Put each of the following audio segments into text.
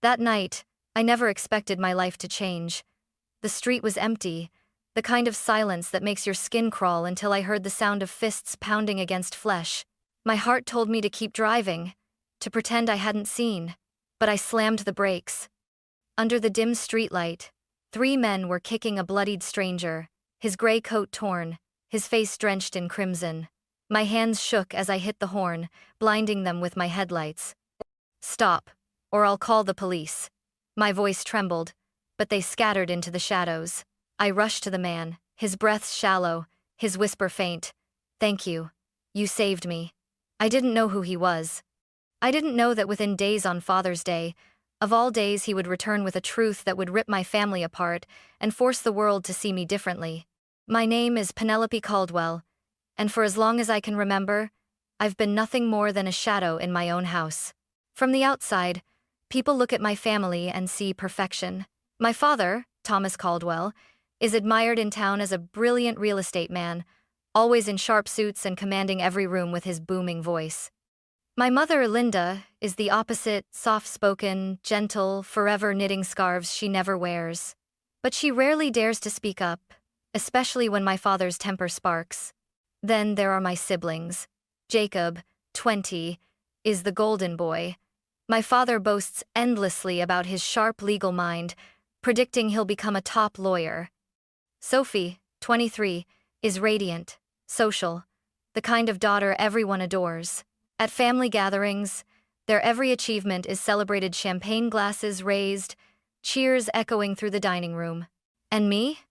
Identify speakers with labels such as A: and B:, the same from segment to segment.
A: That night, I never expected my life to change. The street was empty, the kind of silence that makes your skin crawl, until I heard the sound of fists pounding against flesh. My heart told me to keep driving, to pretend I hadn't seen, but I slammed the brakes. Under the dim streetlight, 3 men were kicking a bloodied stranger, his gray coat torn, his face drenched in crimson. My hands shook as I hit the horn, blinding them with my headlights. "Stop, or I'll call the police." My voice trembled, but they scattered into the shadows. I rushed to the man, his breath shallow, his whisper faint. "Thank you. You saved me." I didn't know who he was. I didn't know that within days on Father's Day, of all days, he would return with a truth that would rip my family apart and force the world to see me differently. "My name is Penelope Caldwell, and for as long as I can remember, I've been nothing more than a shadow in my own house. From the outside, people look at my family and see perfection. My father, Thomas Caldwell, is admired in town as a brilliant real estate man, always in sharp suits and commanding every room with his booming voice. My mother, Linda, is the opposite, soft-spoken, gentle, forever knitting scarves she never wears. But she rarely dares to speak up, especially when my father's temper sparks. Then there are my siblings. Jacob, 20, is the golden boy. My father boasts endlessly about his sharp legal mind, predicting he'll become a top lawyer. Sophie, 23, is radiant, social, the kind of daughter everyone adores. At family gatherings, their every achievement is celebrated, champagne glasses raised, cheers echoing through the dining room. And me?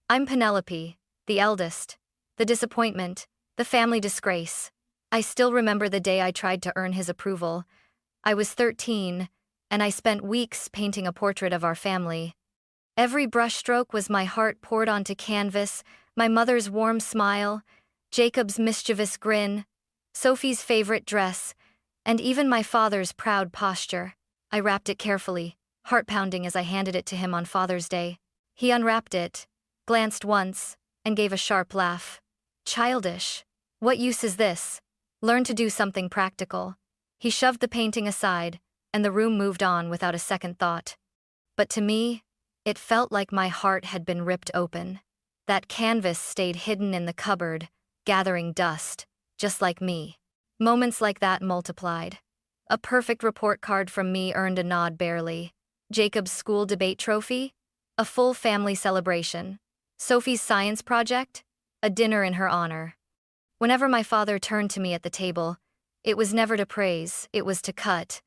A: I'm Penelope, the eldest, the disappointment, the family disgrace. I still remember the day I tried to earn his approval. I was 13, and I spent weeks painting a portrait of our family. Every brushstroke was my heart poured onto canvas, my mother's warm smile, Jacob's mischievous grin, Sophie's favorite dress, and even my father's proud posture. I wrapped it carefully, heart-pounding as I handed it to him on Father's Day. He unwrapped it, glanced once, and gave a sharp laugh. "Childish. What use is this? Learn to do something practical." He shoved the painting aside, and the room moved on without a second thought. But to me, it felt like my heart had been ripped open. That canvas stayed hidden in the cupboard, gathering dust, just like me. Moments like that multiplied. A perfect report card from me earned a nod barely. Jacob's school debate trophy? A full family celebration. Sophie's science project? A dinner in her honor. Whenever my father turned to me at the table, it was never to praise, it was to cut.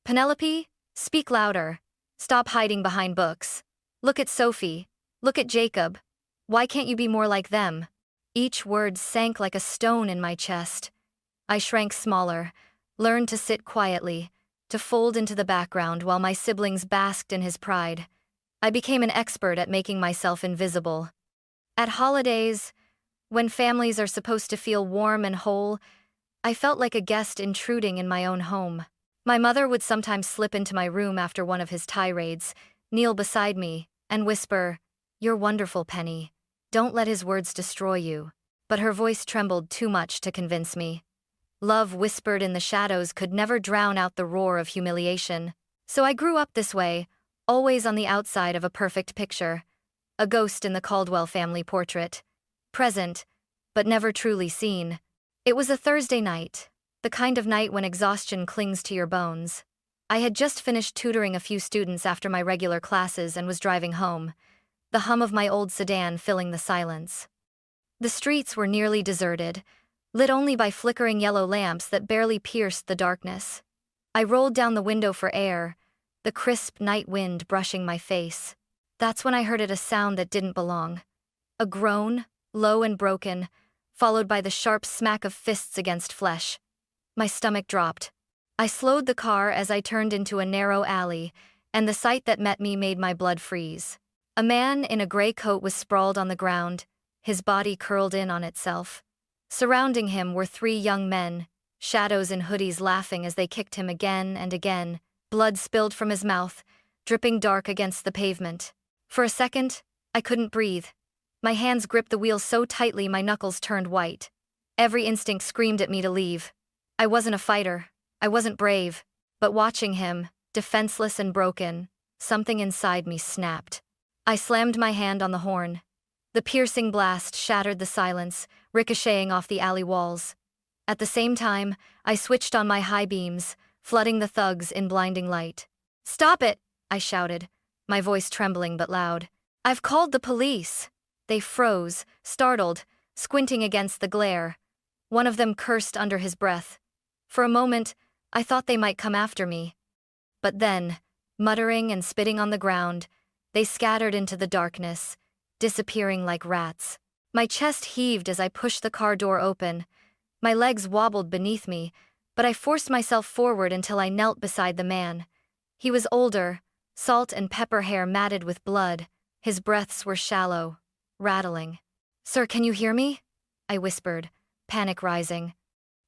A: "Penelope, speak louder. Stop hiding behind books. Look at Sophie. Look at Jacob. Why can't you be more like them?" Each word sank like a stone in my chest. I shrank smaller, learned to sit quietly, to fold into the background while my siblings basked in his pride. I became an expert at making myself invisible. At holidays, when families are supposed to feel warm and whole, I felt like a guest intruding in my own home. My mother would sometimes slip into my room after one of his tirades, kneel beside me, and whisper, "You're wonderful, Penny. Don't let his words destroy you." But her voice trembled too much to convince me. Love whispered in the shadows could never drown out the roar of humiliation. So I grew up this way, always on the outside of a perfect picture. A ghost in the Caldwell family portrait. Present, but never truly seen. It was a Thursday night, the kind of night when exhaustion clings to your bones. I had just finished tutoring a few students after my regular classes and was driving home, the hum of my old sedan filling the silence. The streets were nearly deserted, lit only by flickering yellow lamps that barely pierced the darkness. I rolled down the window for air, the crisp night wind brushing my face. That's when I heard a sound that didn't belong. A groan, low and broken, followed by the sharp smack of fists against flesh. My stomach dropped. I slowed the car as I turned into a narrow alley, and the sight that met me made my blood freeze. A man in a gray coat was sprawled on the ground, his body curled in on itself. Surrounding him were 3 young men, shadows in hoodies laughing as they kicked him again and again. Blood spilled from his mouth, dripping dark against the pavement. For a second, I couldn't breathe. My hands gripped the wheel so tightly my knuckles turned white. Every instinct screamed at me to leave. I wasn't a fighter. I wasn't brave. But watching him, defenseless and broken, something inside me snapped. I slammed my hand on the horn. The piercing blast shattered the silence, ricocheting off the alley walls. At the same time, I switched on my high beams, flooding the thugs in blinding light. "Stop it!" I shouted, my voice trembling but loud. "I've called the police." They froze, startled, squinting against the glare. One of them cursed under his breath. For a moment, I thought they might come after me. But then, muttering and spitting on the ground, they scattered into the darkness, disappearing like rats. My chest heaved as I pushed the car door open. My legs wobbled beneath me, but I forced myself forward until I knelt beside the man. He was older, salt and pepper hair matted with blood. His breaths were shallow, rattling. "Sir, can you hear me?" I whispered, panic rising.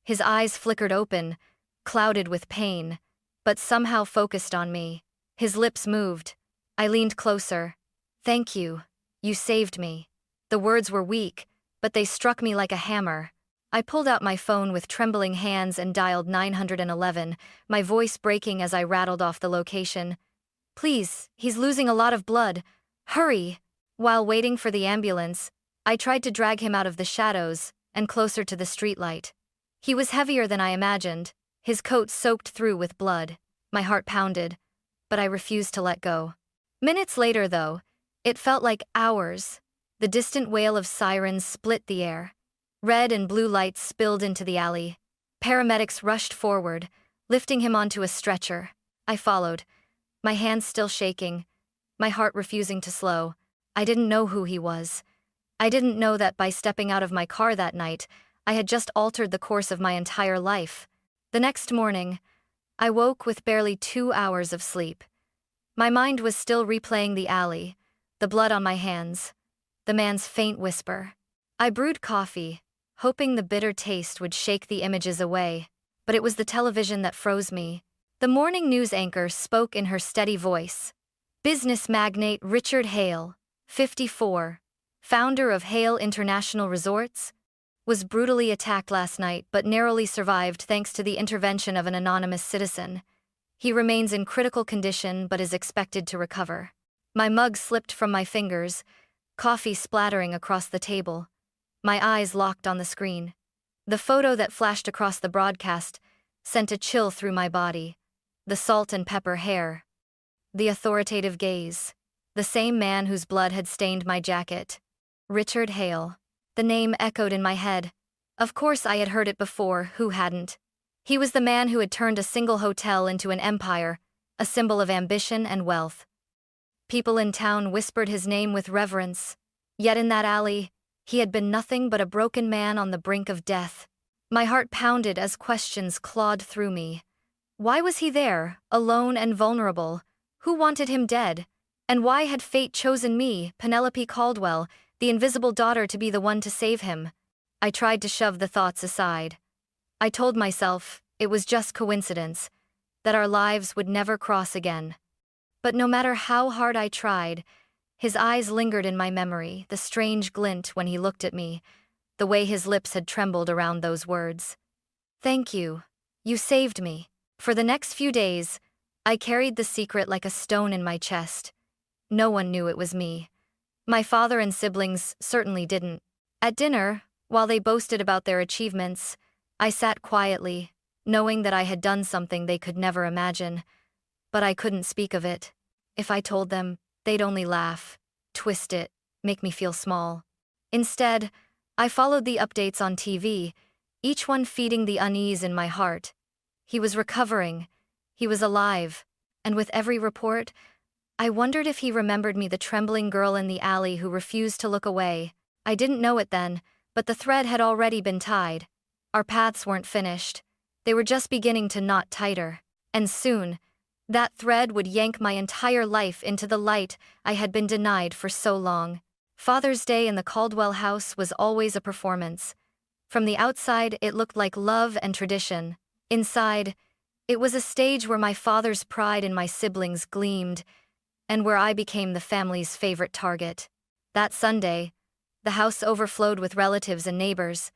A: His eyes flickered open, clouded with pain, but somehow focused on me. His lips moved. I leaned closer. "Thank you. You saved me." The words were weak, but they struck me like a hammer. I pulled out my phone with trembling hands and dialed 911, my voice breaking as I rattled off the location. "Please, he's losing a lot of blood. Hurry!" While waiting for the ambulance, I tried to drag him out of the shadows and closer to the streetlight. He was heavier than I imagined, his coat soaked through with blood. My heart pounded, but I refused to let go. Minutes later, though, it felt like hours. The distant wail of sirens split the air. Red and blue lights spilled into the alley. Paramedics rushed forward, lifting him onto a stretcher. I followed, my hands still shaking, my heart refusing to slow. I didn't know who he was. I didn't know that by stepping out of my car that night, I had just altered the course of my entire life. The next morning, I woke with barely 2 hours of sleep. My mind was still replaying the alley, the blood on my hands, the man's faint whisper. I brewed coffee, hoping the bitter taste would shake the images away, but it was the television that froze me. The morning news anchor spoke in her steady voice. Business magnate Richard Hale, 54, founder of Hale International Resorts, was brutally attacked last night but narrowly survived thanks to the intervention of an anonymous citizen. He remains in critical condition but is expected to recover. My mug slipped from my fingers, coffee splattering across the table. My eyes locked on the screen. The photo that flashed across the broadcast sent a chill through my body. The salt and pepper hair. The authoritative gaze. The same man whose blood had stained my jacket. Richard Hale. The name echoed in my head. Of course I had heard it before, who hadn't? He was the man who had turned a single hotel into an empire, a symbol of ambition and wealth. People in town whispered his name with reverence. Yet in that alley, he had been nothing but a broken man on the brink of death. My heart pounded as questions clawed through me. Why was he there, alone and vulnerable? Who wanted him dead? And why had fate chosen me, Penelope Caldwell, the invisible daughter, to be the one to save him? I tried to shove the thoughts aside. I told myself it was just coincidence, that our lives would never cross again. But no matter how hard I tried, his eyes lingered in my memory, the strange glint when he looked at me, the way his lips had trembled around those words. "Thank you. You saved me." For the next few days, I carried the secret like a stone in my chest. No one knew it was me. My father and siblings certainly didn't. At dinner, while they boasted about their achievements, I sat quietly, knowing that I had done something they could never imagine. But I couldn't speak of it. If I told them, they'd only laugh, twist it, make me feel small. Instead, I followed the updates on TV, each one feeding the unease in my heart. He was recovering, he was alive, and with every report, I wondered if he remembered me, the trembling girl in the alley who refused to look away. I didn't know it then, but the thread had already been tied. Our paths weren't finished. They were just beginning to knot tighter. And soon, that thread would yank my entire life into the light I had been denied for so long. Father's Day in the Caldwell house was always a performance. From the outside, it looked like love and tradition. Inside, it was a stage where my father's pride in my siblings gleamed, and where I became the family's favorite target. That Sunday, the house overflowed with relatives and neighbors.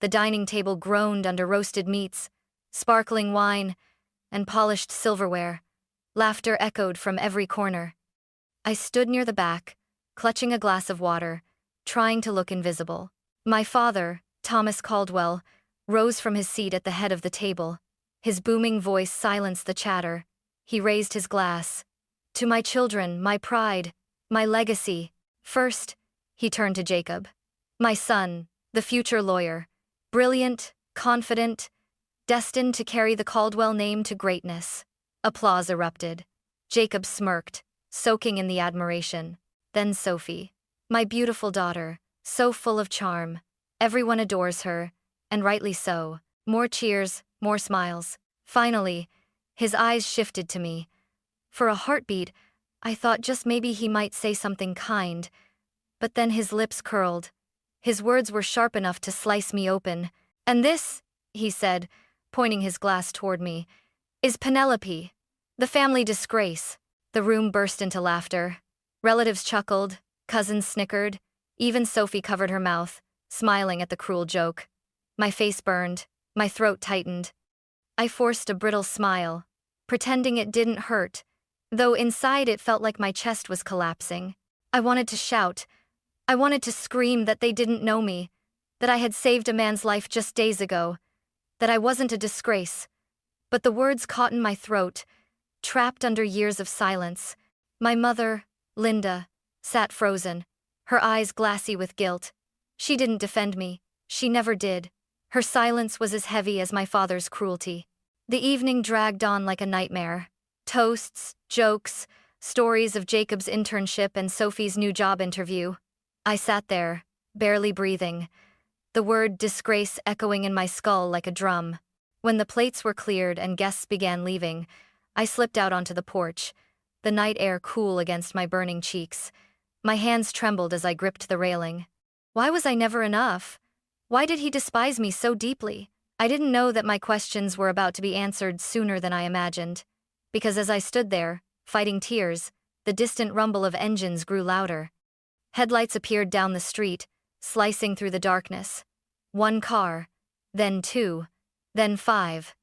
A: The dining table groaned under roasted meats, sparkling wine, and polished silverware. Laughter echoed from every corner. I stood near the back, clutching a glass of water, trying to look invisible. My father, Thomas Caldwell, rose from his seat at the head of the table. His booming voice silenced the chatter. He raised his glass. To my children, my pride, my legacy. First, he turned to Jacob. My son, the future lawyer. Brilliant, confident, destined to carry the Caldwell name to greatness. Applause erupted. Jacob smirked, soaking in the admiration. Then Sophie. My beautiful daughter, so full of charm. Everyone adores her, and rightly so. More cheers, more smiles. Finally, his eyes shifted to me. For a heartbeat, I thought just maybe he might say something kind, but then his lips curled. His words were sharp enough to slice me open. And this, he said, pointing his glass toward me, is Penelope, the family disgrace. The room burst into laughter. Relatives chuckled, cousins snickered, even Sophie covered her mouth, smiling at the cruel joke. My face burned, my throat tightened. I forced a brittle smile, pretending it didn't hurt, though inside it felt like my chest was collapsing. I wanted to shout. I wanted to scream that they didn't know me, that I had saved a man's life just days ago, that I wasn't a disgrace. But the words caught in my throat, trapped under years of silence. My mother, Linda, sat frozen, her eyes glassy with guilt. She didn't defend me. She never did. Her silence was as heavy as my father's cruelty. The evening dragged on like a nightmare. Toasts, jokes, stories of Jacob's internship and Sophie's new job interview. I sat there, barely breathing, the word disgrace echoing in my skull like a drum. When the plates were cleared and guests began leaving, I slipped out onto the porch, the night air cool against my burning cheeks. My hands trembled as I gripped the railing. Why was I never enough? Why did he despise me so deeply? I didn't know that my questions were about to be answered sooner than I imagined. Because as I stood there, fighting tears, the distant rumble of engines grew louder. Headlights appeared down the street, slicing through the darkness. One car, then two, then five.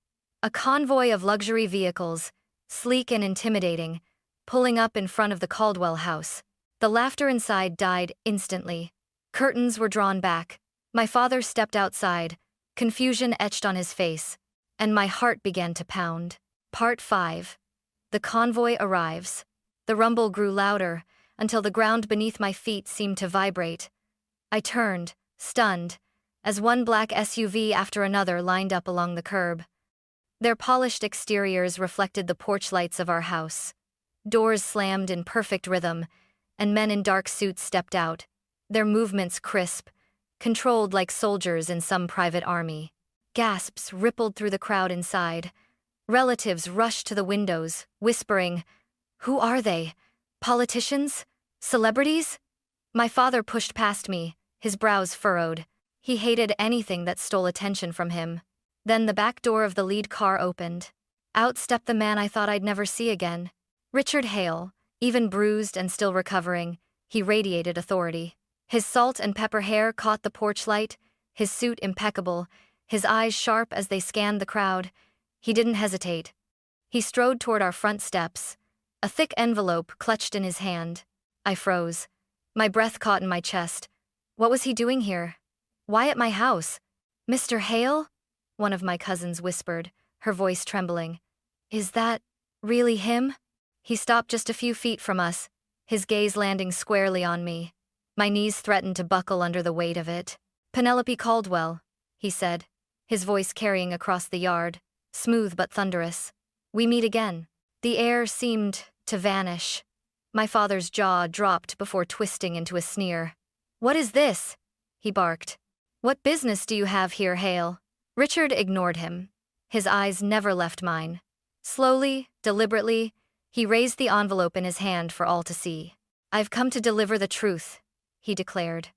A: A convoy of luxury vehicles, sleek and intimidating, pulling up in front of the Caldwell house. The laughter inside died instantly. Curtains were drawn back. My father stepped outside, confusion etched on his face, and my heart began to pound. Part 5. The convoy arrives. The rumble grew louder, until the ground beneath my feet seemed to vibrate. I turned, stunned, as one black SUV after another lined up along the curb. Their polished exteriors reflected the porch lights of our house. Doors slammed in perfect rhythm, and men in dark suits stepped out, their movements crisp, controlled like soldiers in some private army. Gasps rippled through the crowd inside. Relatives rushed to the windows, whispering, "Who are they? Politicians? Celebrities?" My father pushed past me, his brows furrowed. He hated anything that stole attention from him. Then the back door of the lead car opened. Out stepped the man I thought I'd never see again. Richard Hale, even bruised and still recovering, he radiated authority. His salt and pepper hair caught the porch light, his suit impeccable, his eyes sharp as they scanned the crowd. He didn't hesitate. He strode toward our front steps, a thick envelope clutched in his hand. I froze. My breath caught in my chest. What was he doing here? Why at my house? "Mr. Hale?" one of my cousins whispered, her voice trembling. "Is that really him?" He stopped just a few feet from us, his gaze landing squarely on me. My knees threatened to buckle under the weight of it. "Penelope Caldwell," he said, his voice carrying across the yard, smooth but thunderous. "We meet again." The air seemed to vanish. My father's jaw dropped before twisting into a sneer. "What is this?" he barked. "What business do you have here, Hale?" Richard ignored him. His eyes never left mine. Slowly, deliberately, he raised the envelope in his hand for all to see. "I've come to deliver the truth," he declared.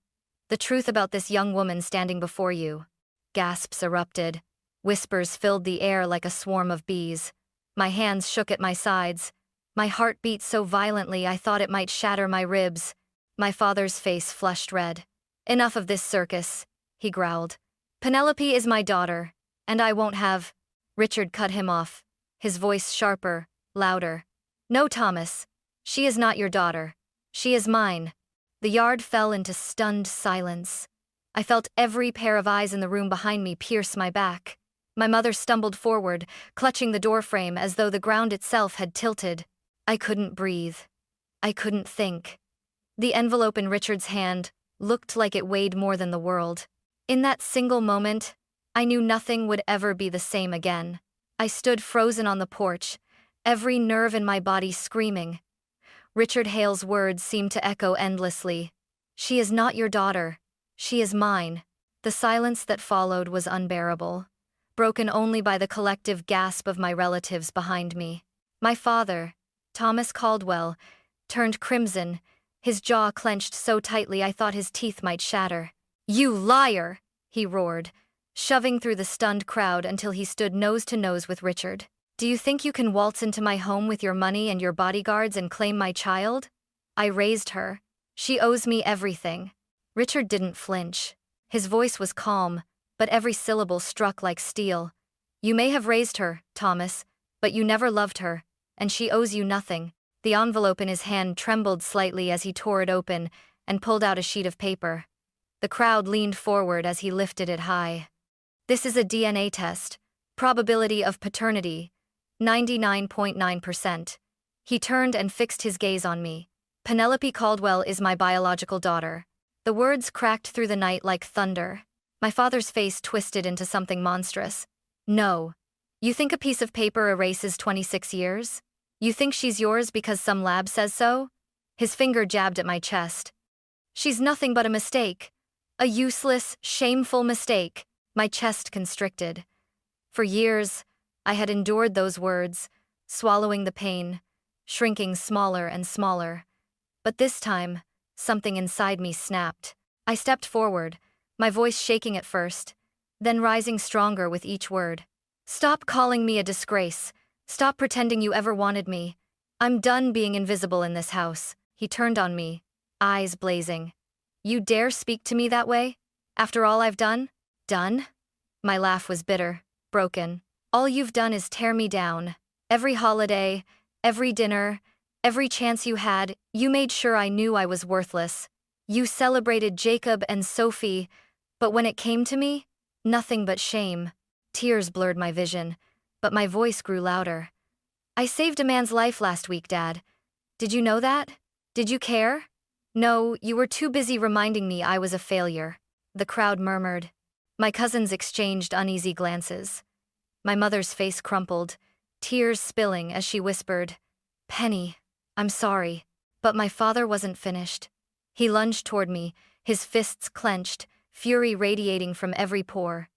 A: "The truth about this young woman standing before you." Gasps erupted. Whispers filled the air like a swarm of bees. My hands shook at my sides. My heart beat so violently I thought it might shatter my ribs. My father's face flushed red. "Enough of this circus," he growled. "Penelope is my daughter, and I won't have—" Richard cut him off, his voice sharper, louder. No, Thomas. She is not your daughter. She is mine. The yard fell into stunned silence. I felt every pair of eyes in the room behind me pierce my back. My mother stumbled forward, clutching the doorframe as though the ground itself had tilted. I couldn't breathe. I couldn't think. The envelope in Richard's hand looked like it weighed more than the world. In that single moment, I knew nothing would ever be the same again. I stood frozen on the porch, every nerve in my body screaming. Richard Hale's words seemed to echo endlessly. She is not your daughter. She is mine. The silence that followed was unbearable, broken only by the collective gasp of my relatives behind me. My father, Thomas Caldwell, turned crimson, his jaw clenched so tightly I thought his teeth might shatter. "You liar!" he roared, shoving through the stunned crowd until he stood nose to nose with Richard. "Do you think you can waltz into my home with your money and your bodyguards and claim my child? I raised her. She owes me everything." Richard didn't flinch. His voice was calm, but every syllable struck like steel. "You may have raised her, Thomas, but you never loved her, and she owes you nothing." The envelope in his hand trembled slightly as he tore it open and pulled out a sheet of paper. The crowd leaned forward as he lifted it high. "This is a DNA test. Probability of paternity, 99.9%. He turned and fixed his gaze on me. "Penelope Caldwell is my biological daughter." The words cracked through the night like thunder. My father's face twisted into something monstrous. "No. You think a piece of paper erases 26 years? You think she's yours because some lab says so?" His finger jabbed at my chest. "She's nothing but a mistake. A useless, shameful mistake." My chest constricted. For years, I had endured those words, swallowing the pain, shrinking smaller and smaller. But this time, something inside me snapped. I stepped forward, my voice shaking at first, then rising stronger with each word. "Stop calling me a disgrace. Stop pretending you ever wanted me. I'm done being invisible in this house." He turned on me, eyes blazing. "You dare speak to me that way? After all I've done?" "Done?" My laugh was bitter, broken. "All you've done is tear me down. Every holiday, every dinner, every chance you had, you made sure I knew I was worthless. You celebrated Jacob and Sophie, but when it came to me, nothing but shame." Tears blurred my vision, but my voice grew louder. "I saved a man's life last week, Dad. Did you know that? Did you care?" "No, you were too busy reminding me I was a failure." The crowd murmured. My cousins exchanged uneasy glances. My mother's face crumpled, tears spilling as she whispered, "Penny, I'm sorry." But my father wasn't finished. He lunged toward me, his fists clenched, fury radiating from every pore.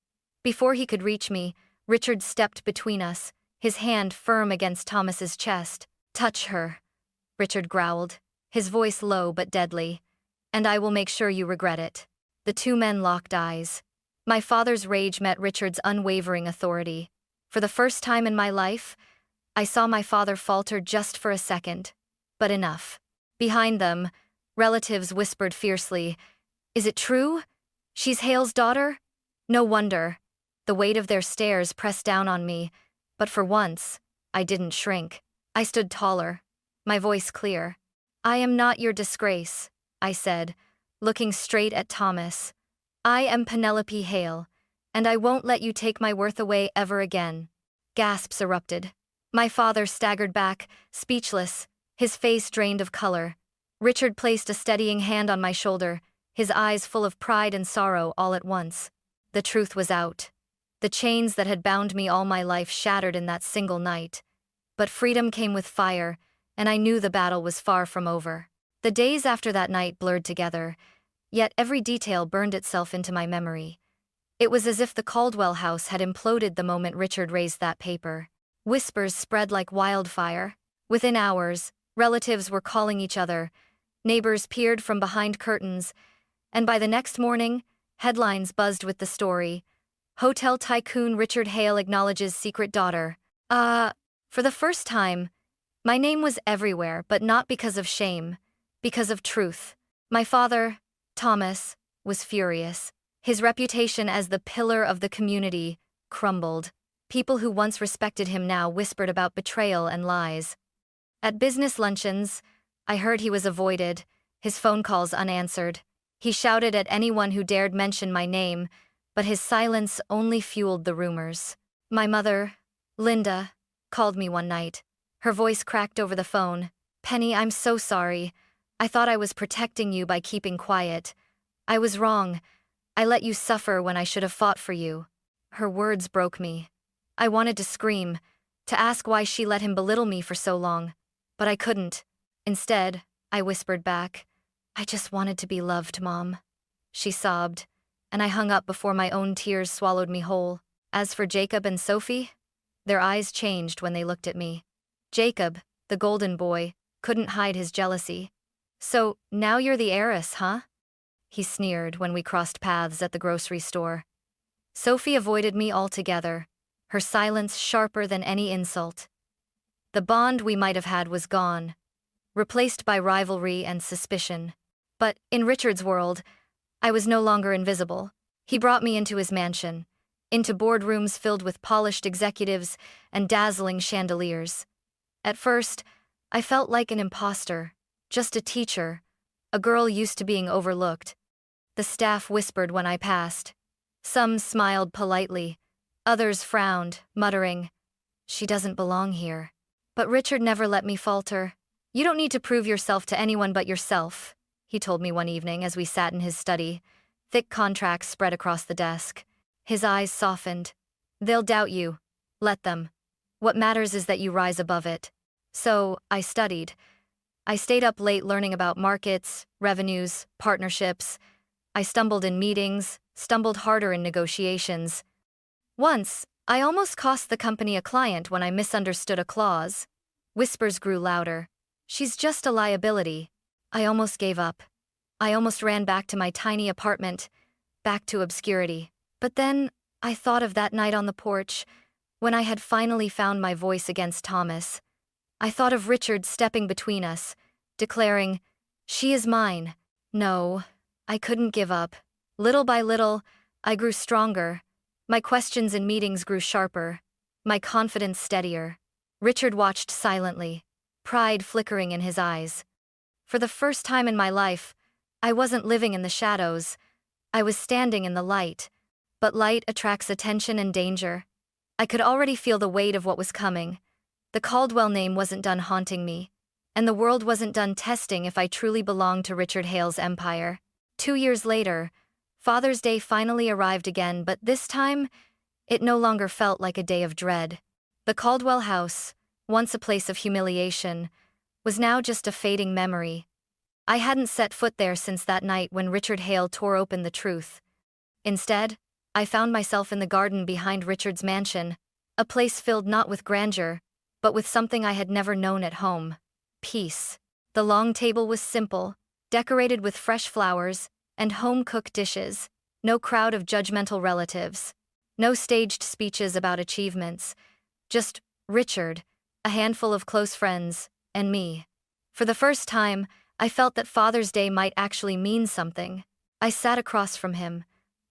A: Before he could reach me, Richard stepped between us, his hand firm against Thomas's chest. "Touch her," Richard growled, his voice low but deadly, "and I will make sure you regret it." The two men locked eyes. My father's rage met Richard's unwavering authority. For the first time in my life, I saw my father falter just for a second. But enough. Behind them, relatives whispered fiercely, "Is it true? She's Hale's daughter?" No wonder. The weight of their stares pressed down on me, but for once, I didn't shrink. I stood taller, my voice clear. "I am not your disgrace," I said, looking straight at Thomas. "I am Penelope Hale, and I won't let you take my worth away ever again." Gasps erupted. My father staggered back, speechless, his face drained of color. Richard placed a steadying hand on my shoulder, his eyes full of pride and sorrow all at once. The truth was out. The chains that had bound me all my life shattered in that single night. But freedom came with fire, and I knew the battle was far from over. The days after that night blurred together, yet every detail burned itself into my memory. It was as if the Caldwell house had imploded the moment Richard raised that paper. Whispers spread like wildfire. Within hours, relatives were calling each other, neighbors peered from behind curtains, and by the next morning, headlines buzzed with the story. "Hotel tycoon Richard Hale acknowledges secret daughter." For the first time, my name was everywhere, but not because of shame, because of truth. My father, Thomas, was furious. His reputation as the pillar of the community crumbled. People who once respected him now whispered about betrayal and lies. At business luncheons, I heard he was avoided, his phone calls unanswered. He shouted at anyone who dared mention my name, but his silence only fueled the rumors. My mother, Linda, called me one night. Her voice cracked over the phone. "Penny, I'm so sorry. I thought I was protecting you by keeping quiet. I was wrong. I let you suffer when I should have fought for you." Her words broke me. I wanted to scream, to ask why she let him belittle me for so long, but I couldn't. Instead, I whispered back, "I just wanted to be loved, Mom." She sobbed, and I hung up before my own tears swallowed me whole. As for Jacob and Sophie, their eyes changed when they looked at me. Jacob, the golden boy, couldn't hide his jealousy. "So, now you're the heiress, huh?" He sneered when we crossed paths at the grocery store. Sophie avoided me altogether, her silence sharper than any insult. The bond we might have had was gone, replaced by rivalry and suspicion. But in Richard's world, I was no longer invisible. He brought me into his mansion, into boardrooms filled with polished executives and dazzling chandeliers. At first, I felt like an imposter, just a teacher, a girl used to being overlooked. The staff whispered when I passed. Some smiled politely, others frowned, muttering, "She doesn't belong here." But Richard never let me falter. "You don't need to prove yourself to anyone but yourself," he told me one evening as we sat in his study, thick contracts spread across the desk. His eyes softened. "They'll doubt you. Let them. What matters is that you rise above it." So, I studied. I stayed up late learning about markets, revenues, partnerships. I stumbled in meetings, stumbled harder in negotiations. Once, I almost cost the company a client when I misunderstood a clause. Whispers grew louder. "She's just a liability." I almost gave up. I almost ran back to my tiny apartment, back to obscurity. But then, I thought of that night on the porch, when I had finally found my voice against Thomas. I thought of Richard stepping between us, declaring, "She is mine." No, I couldn't give up. Little by little, I grew stronger. My questions in meetings grew sharper, my confidence steadier. Richard watched silently, pride flickering in his eyes. For the first time in my life, I wasn't living in the shadows. I was standing in the light. But light attracts attention and danger. I could already feel the weight of what was coming. The Caldwell name wasn't done haunting me, and the world wasn't done testing if I truly belonged to Richard Hale's empire. 2 years later, Father's Day finally arrived again, but this time, it no longer felt like a day of dread. The Caldwell house, once a place of humiliation, was now just a fading memory. I hadn't set foot there since that night when Richard Hale tore open the truth. Instead, I found myself in the garden behind Richard's mansion, a place filled not with grandeur, but with something I had never known at home: peace. The long table was simple, decorated with fresh flowers and home-cooked dishes, no crowd of judgmental relatives, no staged speeches about achievements, just Richard, a handful of close friends, and me. For the first time, I felt that Father's Day might actually mean something. I sat across from him,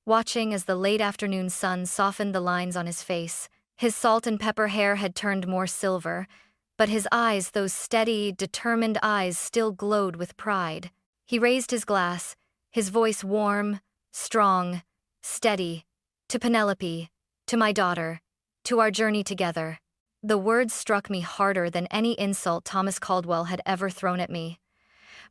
A: watching as the late afternoon sun softened the lines on his face. His salt and pepper hair had turned more silver, but his eyes, those steady, determined eyes, still glowed with pride. He raised his glass, his voice warm, strong, steady. "To Penelope, to my daughter, to our journey together." The words struck me harder than any insult Thomas Caldwell had ever thrown at me.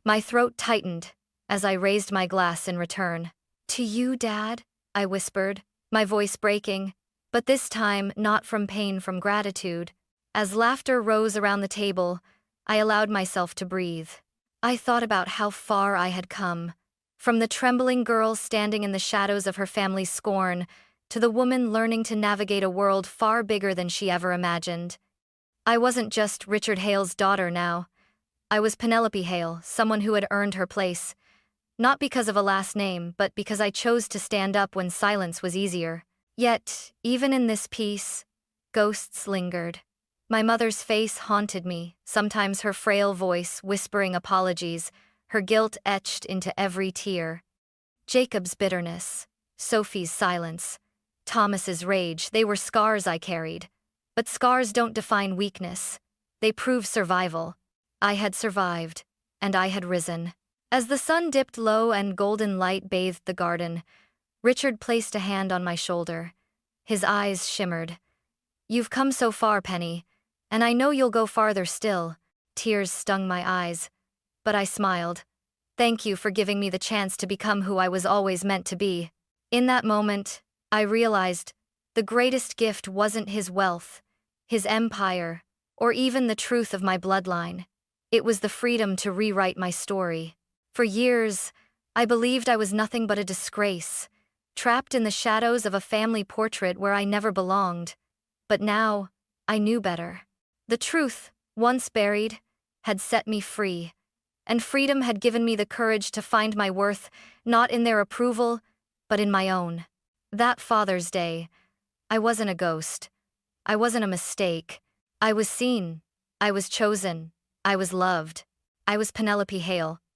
A: My throat tightened as I raised my glass in return. "To you, Dad," I whispered, my voice breaking, but this time not from pain, from gratitude. As laughter rose around the table, I allowed myself to breathe. I thought about how far I had come, from the trembling girl standing in the shadows of her family's scorn, to the woman learning to navigate a world far bigger than she ever imagined. I wasn't just Richard Hale's daughter now. I was Penelope Hale, someone who had earned her place. Not because of a last name, but because I chose to stand up when silence was easier. Yet, even in this peace, ghosts lingered. My mother's face haunted me, sometimes her frail voice whispering apologies, her guilt etched into every tear. Jacob's bitterness, Sophie's silence, Thomas's rage, they were scars I carried. But scars don't define weakness. They prove survival. I had survived, and I had risen. As the sun dipped low and golden light bathed the garden, Richard placed a hand on my shoulder. His eyes shimmered. "You've come so far, Penny, and I know you'll go farther still." Tears stung my eyes, but I smiled. "Thank you for giving me the chance to become who I was always meant to be." In that moment, I realized the greatest gift wasn't his wealth, his empire, or even the truth of my bloodline. It was the freedom to rewrite my story. For years, I believed I was nothing but a disgrace, trapped in the shadows of a family portrait where I never belonged. But now, I knew better. The truth, once buried, had set me free, and freedom had given me the courage to find my worth, not in their approval, but in my own. That Father's Day, I wasn't a ghost. I wasn't a mistake. I was seen. I was chosen. I was loved. I was Penelope Hale.